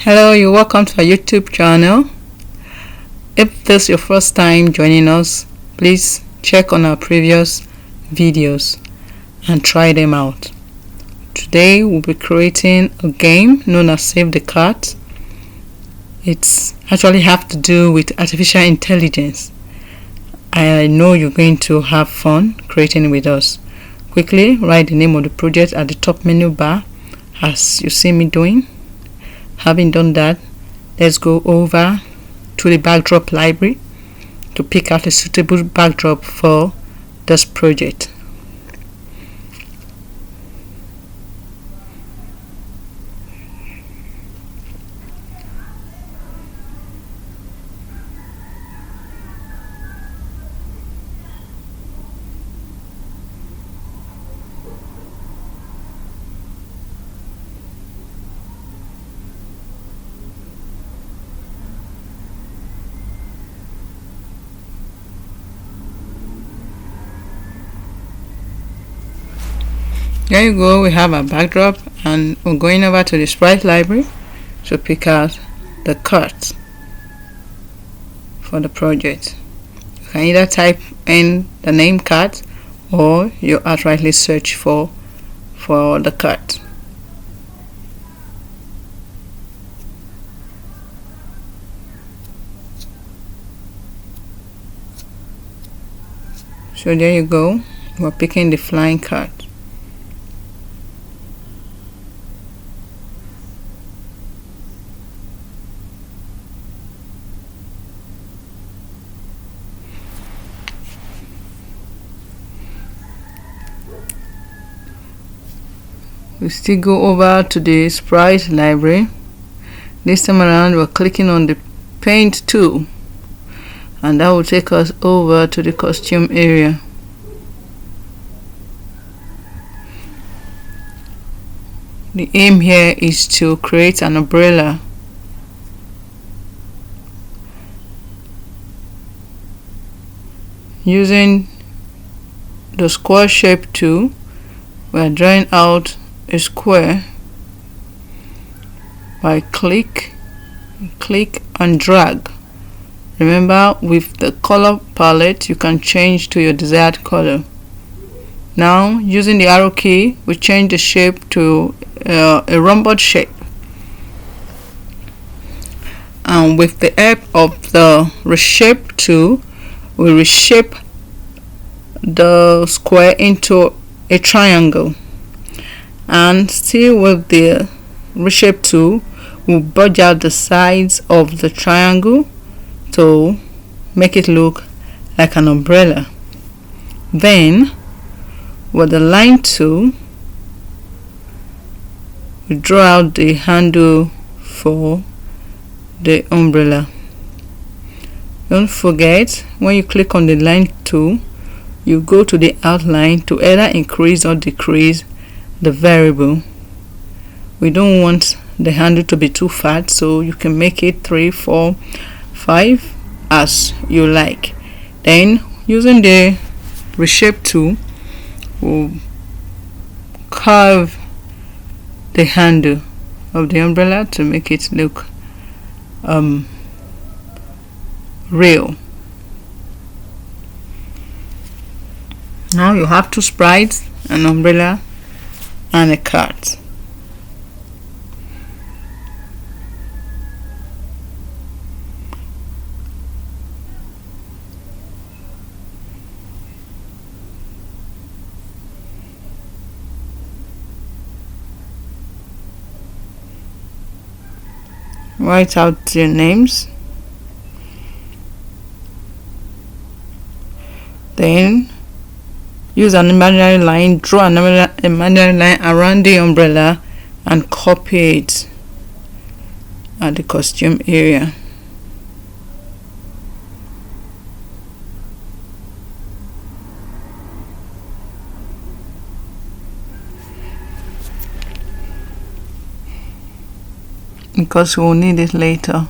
Hello, you're welcome to our YouTube channel. If this is your first time joining us, please check on our previous videos and try them out. Today we'll be creating a game known as Save the Cat. It's actually have to do with artificial intelligence. I know you're going to have fun creating it with us. Quickly write the name of the project at the top menu bar as you see me doing. Having done that, let's go over to the backdrop library to pick out a suitable backdrop for this project. There you go, we have our backdrop, and we're going over to the sprite library to pick out the cut for the project. You can either type in the name cut or you outrightly search for the cut. So there you go, we're picking the flying cat. We still go over to the sprite library. This time around we're clicking on the paint tool, and that will take us over to the costume area. The aim here is to create an umbrella. Using the square shape tool, we are drawing out a square by click and drag. Remember, with the color palette you can change to your desired color. Now using the arrow key, we change the shape to a rhomboid shape, and with the help of the reshape tool we reshape the square into a triangle, and still with the reshape tool we'll budge out the sides of the triangle to make it look like an umbrella. Then with the line tool we draw out the handle for the umbrella. Don't forget, when you click on the line tool you go to the outline to either increase or decrease the variable. We don't want the handle to be too fat, so you can make it 3, 4, 5 as you like. Then using the reshape tool we'll curve the handle of the umbrella to make it look real. Now you have two sprites, an umbrella and a cat. Write out your names. Then use an imaginary line, draw an imaginary line around the umbrella and copy it at the costume area. Because we'll need it later.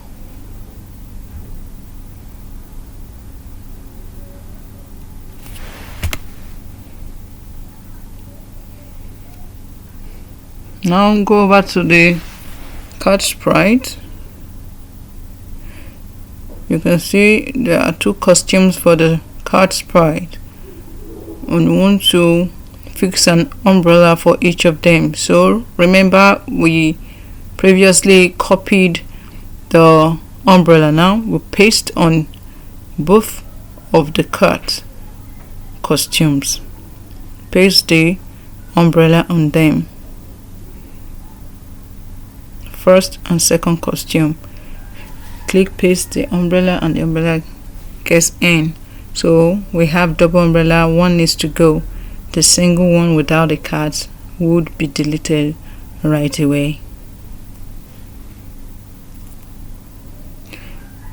Now go over to the card sprite. You can see there are 2 costumes for the card sprite, and we want to fix an umbrella for each of them. So remember, we previously copied the umbrella. Now we paste on both of the card costumes. Paste the umbrella on them. First and second costume. Click paste the umbrella and the umbrella gets in. So we have double umbrella, one needs to go. The single one without the cards would be deleted right away.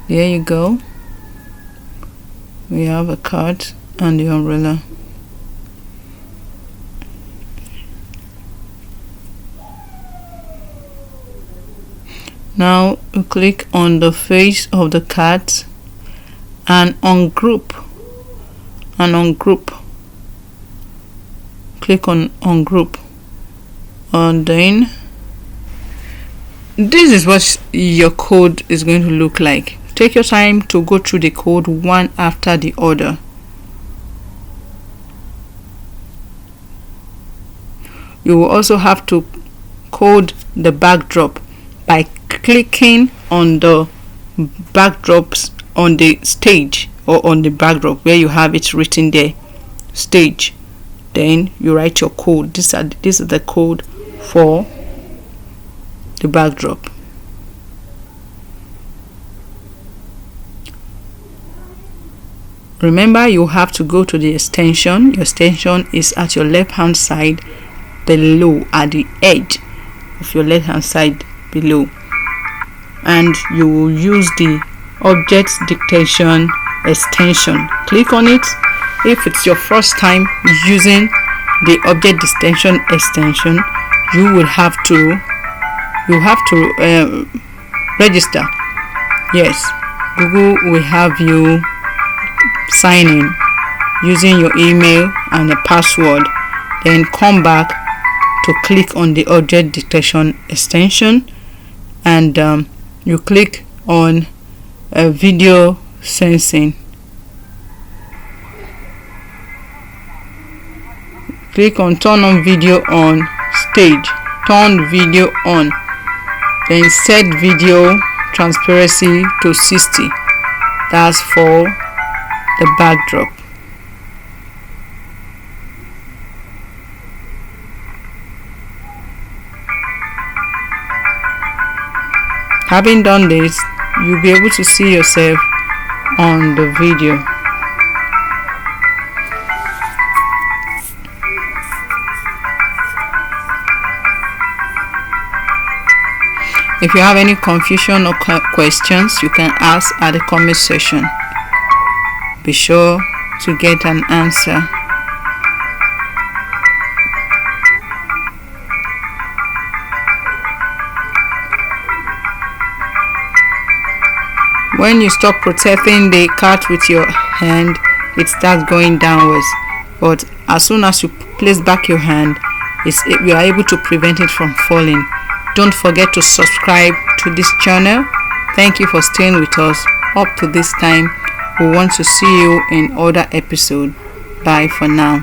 There you go. We have a card and the umbrella. Now you click on the face of the cards and ungroup. Click on ungroup, and then this is what your code is going to look like. Take your time to go through the code one after the other. You will also have to code the backdrop by clicking on the backdrops on the stage or on the backdrop where you have it written there, stage. Then you write your code. This is the code for the backdrop. Remember, you have to go to the extension. Your extension is at your left hand side below, at the edge of your left hand side below, and you will use the object dictation extension. Click on it. If it's your first time using the object dictation extension, you will have to register. Yes, Google will have you sign in using your email and a password, then come back to click on the object detection extension, and you click on video sensing. Click on turn on video on stage, turn video on, then set video transparency to 60. That's for the backdrop. Having done this, you'll be able to see yourself on the video. If you have any confusion or questions, you can ask at the comment section. Be sure to get an answer. When you stop protecting the card with your hand, it starts going downwards. But as soon as you place back your hand, you are able to prevent it from falling. Don't forget to subscribe to this channel. Thank you for staying with us up to this time. We want to see you in other episode. Bye for now.